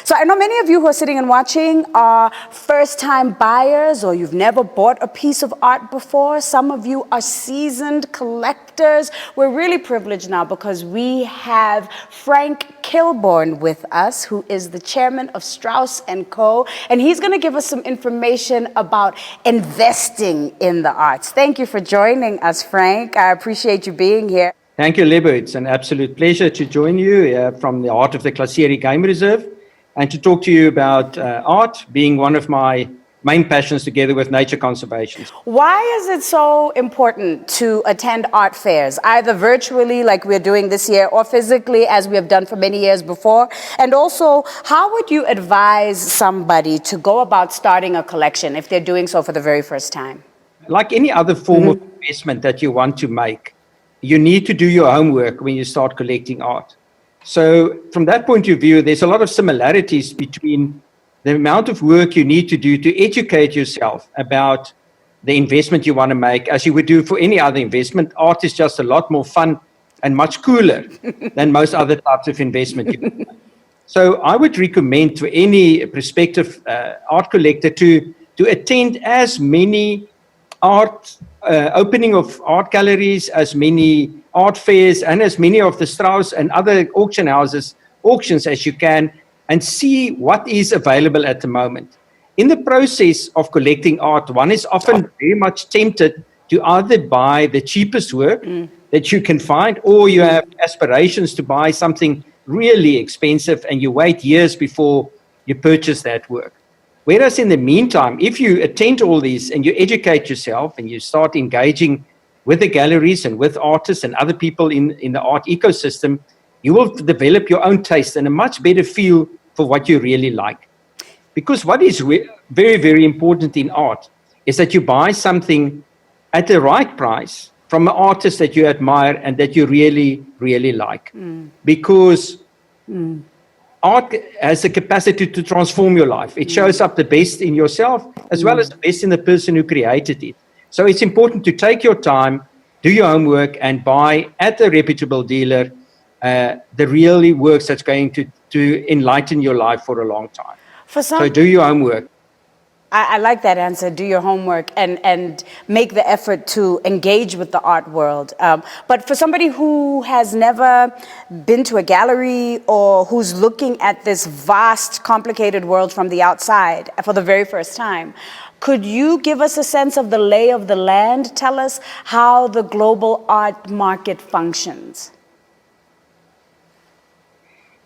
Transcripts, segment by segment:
So I know many of you who are sitting and watching are first-time buyers, or you've never bought a piece of art before. Some of you are seasoned collectors. We're really privileged now because we have Frank Killbourn with us, who is the chairman of Strauss Co. And he's going to give us some information about investing in the arts. Thank you for joining us, Frank. I appreciate you being here. Thank you, Lebo. It's an absolute pleasure to join you from the heart of the Klaserie Game Reserve and to talk to you about art being one of my main passions together with nature conservation. Why is it so important to attend art fairs, either virtually like we're doing this year or physically as we have done for many years before? And also, how would you advise somebody to go about starting a collection if they're doing so for the very first time? Like any other form of investment that you want to make, you need to do your homework when you start collecting art. So from that point of view, there's a lot of similarities between the amount of work you need to do to educate yourself about the investment you want to make as you would do for any other investment. Art is just a lot more fun and much cooler than most other types of investment you can make. So I would recommend to any prospective art collector to attend as many opening of art galleries, as many art fairs, and as many of the Strauss and other auctions as you can, and see what is available at the moment. In the process of collecting art, one is often very much tempted to either buy the cheapest work that you can find, or you have aspirations to buy something really expensive and you wait years before you purchase that work. Whereas in the meantime, if you attend all these and you educate yourself and you start engaging with the galleries and with artists and other people in the art ecosystem, you will develop your own taste and a much better feel for what you really like. Because what is very, very important in art is that you buy something at the right price from an artist that you admire and that you really, really like. Because art has the capacity to transform your life. It shows up the best in yourself as well as the best in the person who created it. So it's important to take your time, do your homework, and buy at a reputable dealer the really works that's going to enlighten your life for a long time. So do your homework. I like that answer, do your homework and make the effort to engage with the art world. But for somebody who has never been to a gallery or who's looking at this vast, complicated world from the outside for the very first time, could you give us a sense of the lay of the land? Tell us how the global art market functions.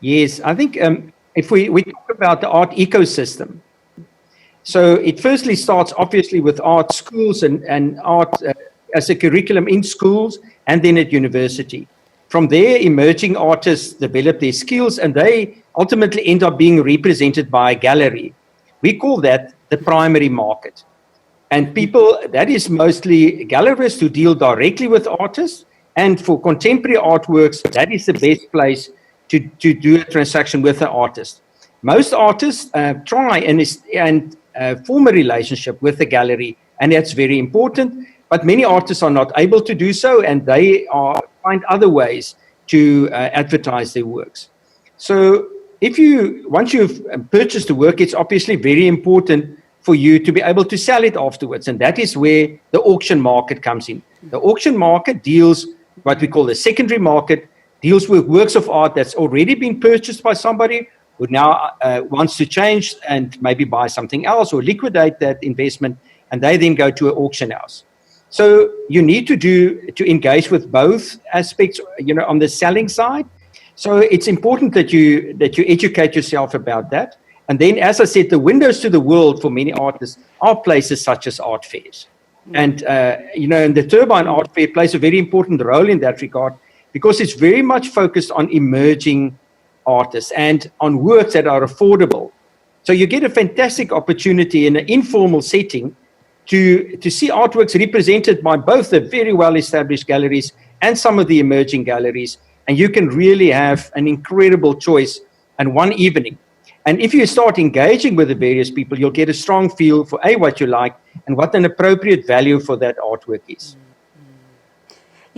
Yes, I think if we talk about the art ecosystem, so it firstly starts obviously with art schools and art as a curriculum in schools and then at university. From there, emerging artists develop their skills and they ultimately end up being represented by a gallery. We call that the primary market. And people, that is mostly gallerists who deal directly with artists. And for contemporary artworks, that is the best place to do a transaction with an artist. Most artists try and form a relationship with the gallery, and that's very important. But many artists are not able to do so, and they find other ways to advertise their works. So once you've purchased the work, it's obviously very important for you to be able to sell it afterwards, and that is where the auction market comes in. The auction market deals what we call the secondary market, deals with works of art that's already been purchased by somebody who now wants to change and maybe buy something else or liquidate that investment, and they then go to an auction house. So you need to engage with both aspects, on the selling side. So it's important that you educate yourself about that. And then, as I said, the windows to the world for many artists are places such as art fairs. And, and the Turbine Art Fair plays a very important role in that regard because it's very much focused on emerging artists and on works that are affordable. So you get a fantastic opportunity in an informal setting to see artworks represented by both the very well-established galleries and some of the emerging galleries. And you can really have an incredible choice in one evening. And if you start engaging with the various people, you'll get a strong feel for what you like and what an appropriate value for that artwork is.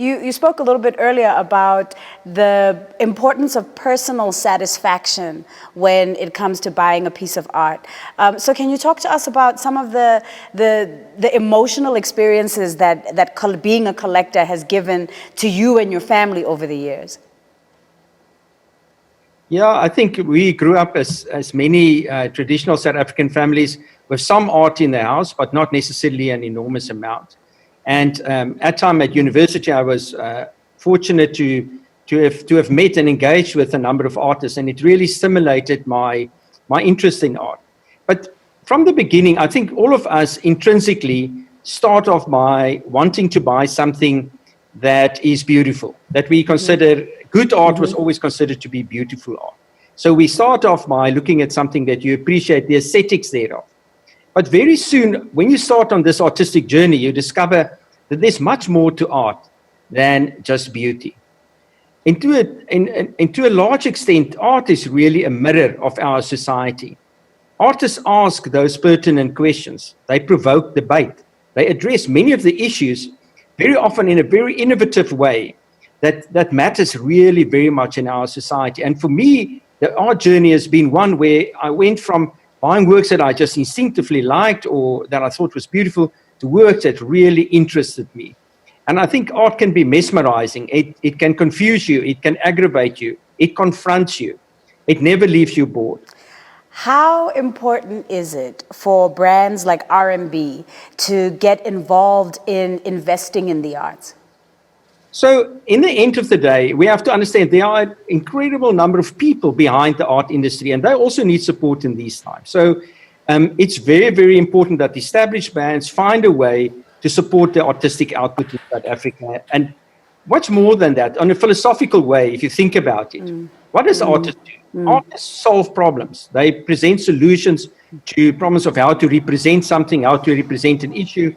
You spoke a little bit earlier about the importance of personal satisfaction when it comes to buying a piece of art. So can you talk to us about some of the emotional experiences that being a collector has given to you and your family over the years? Yeah, I think we grew up as many traditional South African families with some art in the house, but not necessarily an enormous amount. And at time at university, I was fortunate to have met and engaged with a number of artists, and it really stimulated my interest in art. But from the beginning, I think all of us intrinsically start off by wanting to buy something that is beautiful, that we consider good art was always considered to be beautiful art. So we start off by looking at something that you appreciate the aesthetics thereof. But very soon, when you start on this artistic journey, you discover that there's much more to art than just beauty. And to a large extent, art is really a mirror of our society. Artists ask those pertinent questions. They provoke debate. They address many of the issues, very often in a very innovative way, that matters really very much in our society. And for me, the art journey has been one where I went from buying works that I just instinctively liked or that I thought was beautiful to works that really interested me. And I think art can be mesmerizing. It can confuse you. It can aggravate you. It confronts you. It never leaves you bored. How important is it for brands like RMB to get involved in investing in the arts? So in the end of the day, we have to understand there are an incredible number of people behind the art industry, and they also need support in these times. So it's very, very important that established brands find a way to support the artistic output in South Africa. And much more than that, on a philosophical way, if you think about it, what does artists do? Artists solve problems. They present solutions to problems of how to represent something, how to represent an issue.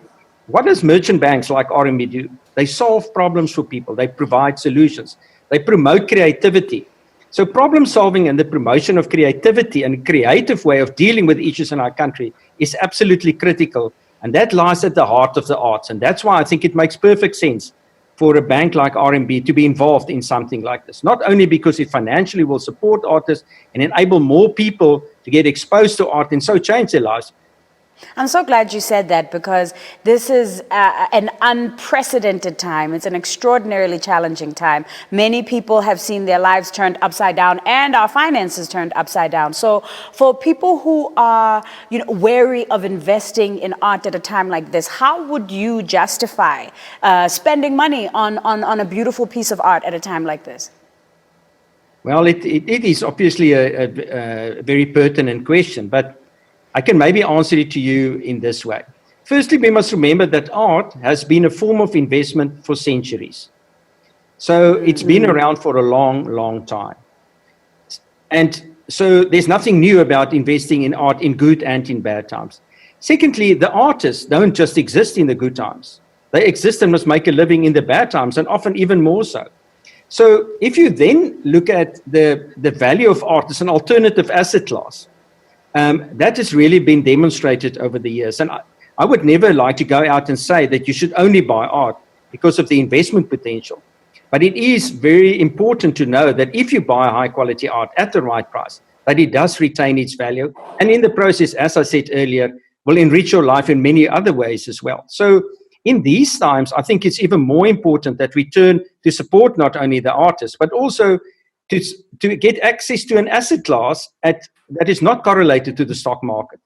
What does merchant banks like RMB do? They solve problems for people. They provide solutions. They promote creativity. So problem solving and the promotion of creativity and a creative way of dealing with issues in our country is absolutely critical. And that lies at the heart of the arts. And that's why I think it makes perfect sense for a bank like RMB to be involved in something like this. Not only because it financially will support artists and enable more people to get exposed to art and so change their lives. I'm so glad you said that, because this is an unprecedented time. It's an extraordinarily challenging time. Many people have seen their lives turned upside down and our finances turned upside down. So for people who are wary of investing in art at a time like this, how would you justify spending money on a beautiful piece of art at a time like this? Well, it is obviously a very pertinent question, but I can maybe answer it to you in this way. Firstly, we must remember that art has been a form of investment for centuries. So it's been around for a long, long time. And so there's nothing new about investing in art in good and in bad times. Secondly, the artists don't just exist in the good times. They exist and must make a living in the bad times, and often even more so. So if you then look at the value of art as an alternative asset class, that has really been demonstrated over the years. And I would never like to go out and say that you should only buy art because of the investment potential. But it is very important to know that if you buy high quality art at the right price, that it does retain its value. And in the process, as I said earlier, will enrich your life in many other ways as well. So in these times, I think it's even more important that we turn to support not only the artists, but also to get access to an asset class that is not correlated to the stock market.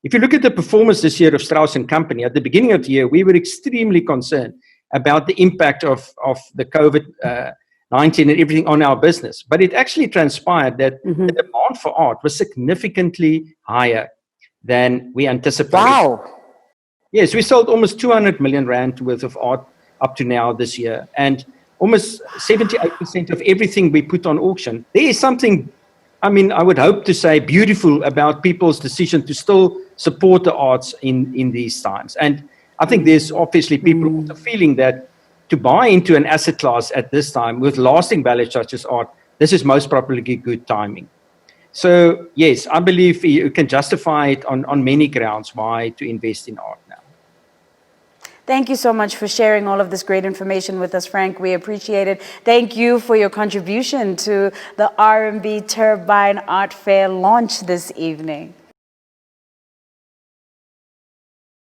If you look at the performance this year of Strauss & Company, at the beginning of the year, we were extremely concerned about the impact of the COVID-19 and everything on our business. But it actually transpired that the demand for art was significantly higher than we anticipated. Wow. Yes, we sold almost 200 million rand worth of art up to now this year. And almost 78% of everything we put on auction. There is something, I would hope to say, beautiful about people's decision to still support the arts in these times. And I think there's obviously people with the feeling that to buy into an asset class at this time with lasting value such as art, this is most probably good timing. So yes, I believe you can justify it on many grounds why to invest in art now. Thank you so much for sharing all of this great information with us, Frank. We appreciate it. Thank you for your contribution to the RMB Turbine Art Fair launch this evening.